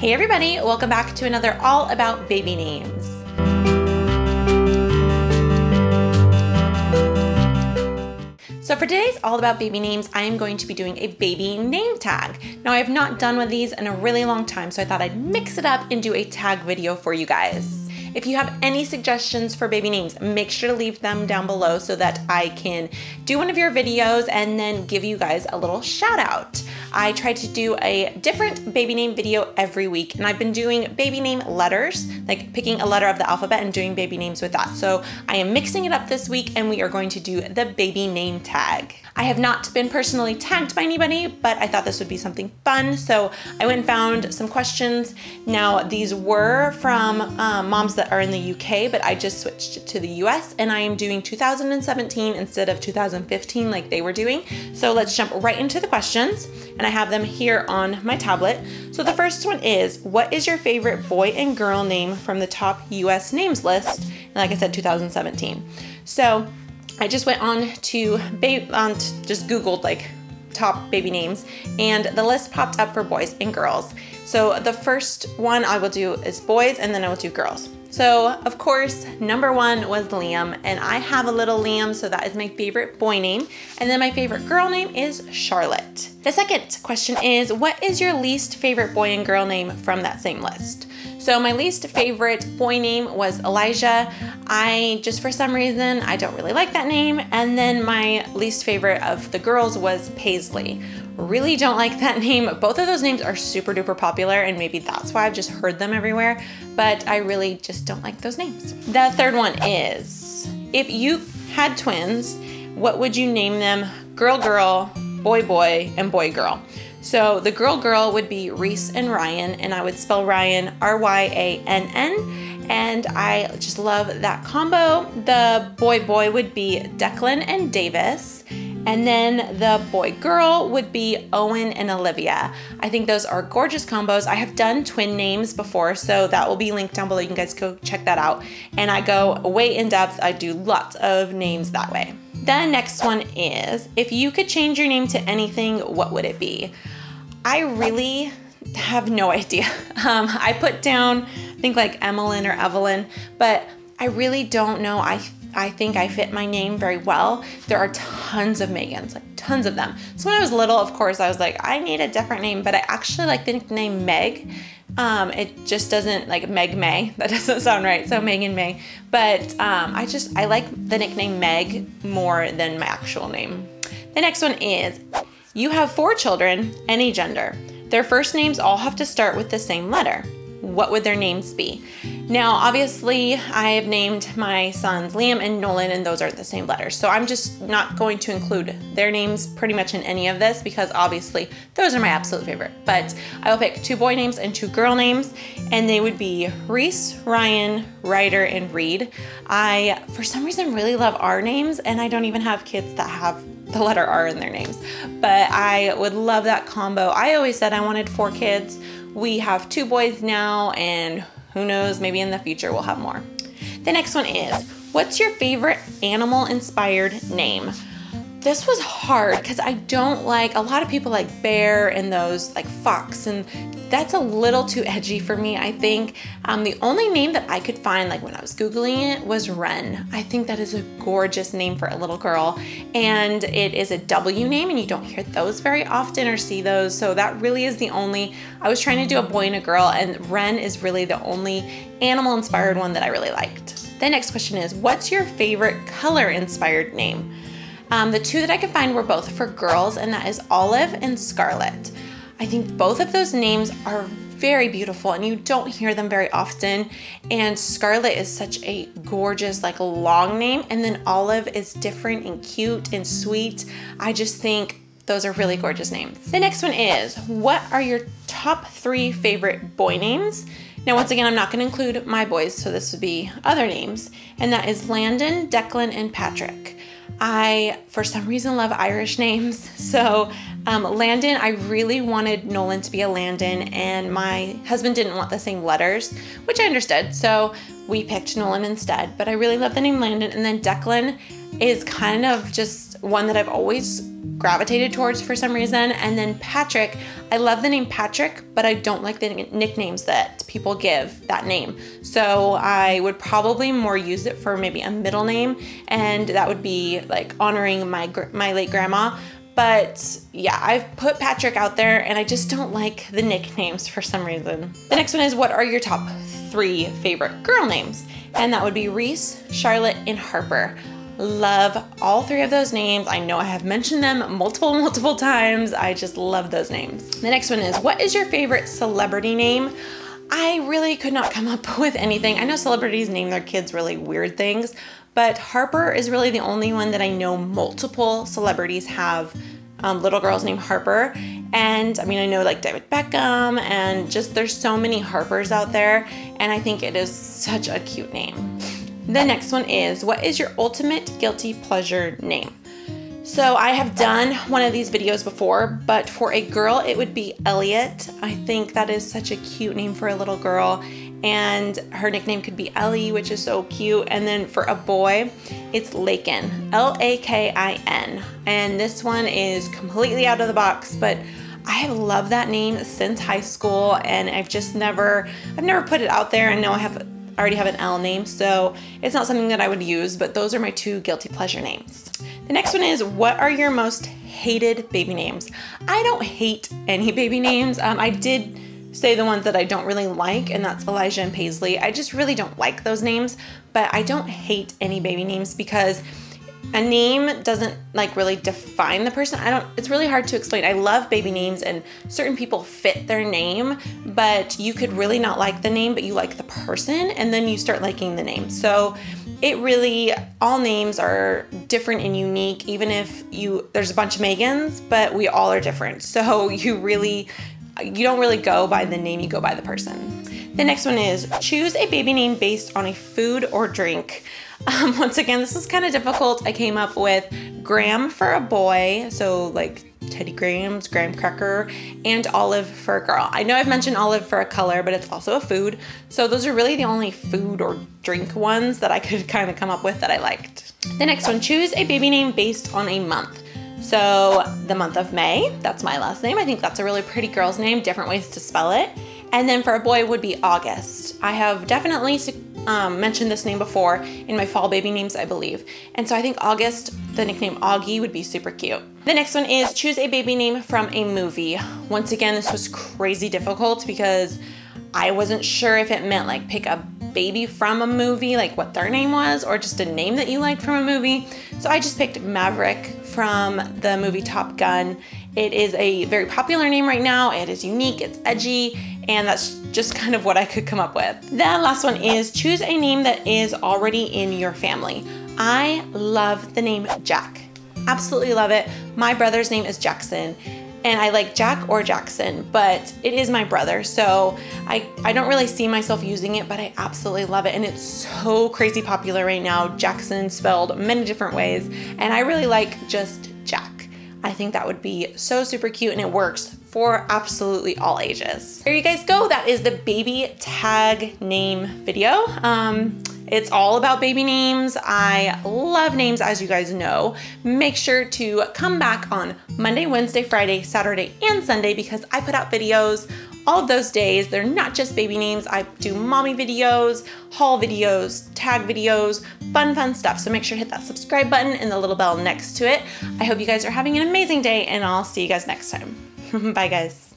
Hey everybody, welcome back to another All About Baby Names. So for today's All About Baby Names, I am going to be doing a baby name tag. Now I have not done one of these in a really long time, so I thought I'd mix it up and do a tag video for you guys. If you have any suggestions for baby names, make sure to leave them down below so that I can do one of your videos and then give you guys a little shout out. I try to do a different baby name video every week, and I've been doing baby name letters, like picking a letter of the alphabet and doing baby names with that. So I am mixing it up this week and we are going to do the baby name tag. I have not been personally tagged by anybody, but I thought this would be something fun. So I went and found some questions. Now these were from moms that are in the UK, but I just switched to the US and I am doing 2017 instead of 2015 like they were doing. So let's jump right into the questions, and I have them here on my tablet. So the first one is, what is your favorite boy and girl name from the top US names list? And like I said, 2017. So I just went on to just Googled like top baby names, and the list popped up for boys and girls. So the first one I will do is boys, and then I will do girls. So of course, number one was Liam, and I have a little Liam, so that is my favorite boy name. And then my favorite girl name is Charlotte. The second question is, what is your least favorite boy and girl name from that same list? So my least favorite boy name was Elijah. Just for some reason, I don't really like that name. And then my least favorite of the girls was Paisley. Really don't like that name. Both of those names are super duper popular, and maybe that's why I've just heard them everywhere, but I really just don't like those names. The third one is, if you had twins, what would you name them? Girl, girl, boy, boy, and boy, girl. So the girl, girl would be Reese and Ryan, and I would spell Ryan R-Y-A-N-N, and I just love that combo. The boy, boy would be Declan and Davis. And then the boy girl would be Owen and Olivia. I think those are gorgeous combos. I have done twin names before, so that will be linked down below. You can guys go check that out. And I go way in depth. I do lots of names that way. The next one is, if you could change your name to anything, what would it be? I really have no idea. I put down, I think like Emmeline or Evelyn, but I really don't know. I think I fit my name very well. There are tons of Megans, like tons of them. So when I was little, of course, I was like, I need a different name, but I actually like the nickname Meg. It just doesn't, like Meg May, that doesn't sound right, so Megan May. But I like the nickname Meg more than my actual name. The next one is, you have 4 children, any gender. Their first names all have to start with the same letter. What would their names be? Now, obviously, I have named my sons Liam and Nolan, and those are the same letters. So I'm just not going to include their names pretty much in any of this, because obviously those are my absolute favorite. But I will pick 2 boy names and 2 girl names, and they would be Reese, Ryan, Ryder, and Reed. I, for some reason, really love R names, and I don't even have kids that have the letter R in their names. But I would love that combo. I always said I wanted 4 kids. We have 2 boys now, and who knows, maybe in the future we'll have more. The next one is, what's your favorite animal-inspired name? This was hard because I don't like, a lot of people like bear and those like fox, and that's a little too edgy for me, I think. The only name that I could find, like when I was Googling it, was Wren. I think that is a gorgeous name for a little girl, and it is a W name, and you don't hear those very often or see those, so that really is the only, I was trying to do a boy and a girl, and Wren is really the only animal-inspired one that I really liked. The next question is, what's your favorite color-inspired name? The 2 that I could find were both for girls, and that is Olive and Scarlet. I think both of those names are very beautiful, and you don't hear them very often. And Scarlet is such a gorgeous, like long name, and then Olive is different and cute and sweet. I just think those are really gorgeous names. The next one is, what are your top 3 favorite boy names? Now, once again, I'm not going to include my boys, so this would be other names, and that is Landon, Declan, and Patrick. I, for some reason, love Irish names. So Landon, I really wanted Nolan to be a Landon, and my husband didn't want the same letters, which I understood. So we picked Nolan instead, but I really love the name Landon. And then Declan is kind of just one that I've always gravitated towards for some reason. And then Patrick, I love the name Patrick, but I don't like the nicknames that people give that name. So I would probably more use it for maybe a middle name, and that would be like honoring my late grandma. But yeah, I've put Patrick out there and I just don't like the nicknames for some reason. The next one is, what are your top 3 favorite girl names? And that would be Reese, Charlotte, and Harper. Love all 3 of those names. I know I have mentioned them multiple times. I just love those names. The next one is, what is your favorite celebrity name? I really could not come up with anything. I know celebrities name their kids really weird things, but Harper is really the only one that I know multiple celebrities have little girls named Harper. And I mean, I know like David Beckham, and just there's so many Harpers out there, and I think it is such a cute name. The next one is, what is your ultimate guilty pleasure name? So I have done one of these videos before, but for a girl, it would be Elliot. I think that is such a cute name for a little girl, and her nickname could be Ellie, which is so cute. And then for a boy, it's Lakin, Lakin. And this one is completely out of the box, but I have loved that name since high school, and I've never put it out there. And now I already have an L name, so it's not something that I would use, but those are my 2 guilty pleasure names. The next one is, what are your most hated baby names? I don't hate any baby names. I did say the ones that I don't really like, and that's Elijah and Paisley. I just really don't like those names, but I don't hate any baby names because a name doesn't like really define the person. It's really hard to explain. I love baby names and certain people fit their name, but you could really not like the name, but you like the person, and then you start liking the name. So it really, all names are different and unique, even if there's a bunch of Megans, but we all are different. So you don't really go by the name, you go by the person. The next one is, choose a baby name based on a food or drink. Once again, this is kind of difficult. I came up with Graham for a boy, so like Teddy Grahams, graham cracker, and Olive for a girl. I know I've mentioned olive for a color, but it's also a food. So those are really the only food or drink ones that I could kind of come up with that I liked. The next one, choose a baby name based on a month. So the month of May, that's my last name. I think that's a really pretty girl's name, different ways to spell it. And then for a boy would be August. I have definitely mentioned this name before in my fall baby names, I believe. And so I think August, the nickname Augie, would be super cute. The next one is, choose a baby name from a movie. Once again, this was crazy difficult because I wasn't sure if it meant like pick a baby from a movie, like what their name was, or just a name that you liked from a movie. So I just picked Maverick from the movie Top Gun. It is a very popular name right now. It is unique, it's edgy, and that's just kind of what I could come up with. The last one is, choose a name that is already in your family. I love the name Jack. Absolutely love it. My brother's name is Jackson, and I like Jack or Jackson, but it is my brother, so I don't really see myself using it, but I absolutely love it, and it's so crazy popular right now. Jackson spelled many different ways, and I really like just Jack. I think that would be so super cute, and it works for absolutely all ages. There you guys go. That is the baby tag name video. It's all about baby names. I love names, as you guys know. Make sure to come back on Monday, Wednesday, Friday, Saturday, and Sunday because I put out videos all of those days. They're not just baby names. I do mommy videos, haul videos, tag videos, fun stuff. So make sure to hit that subscribe button and the little bell next to it. I hope you guys are having an amazing day, and I'll see you guys next time. Bye, guys.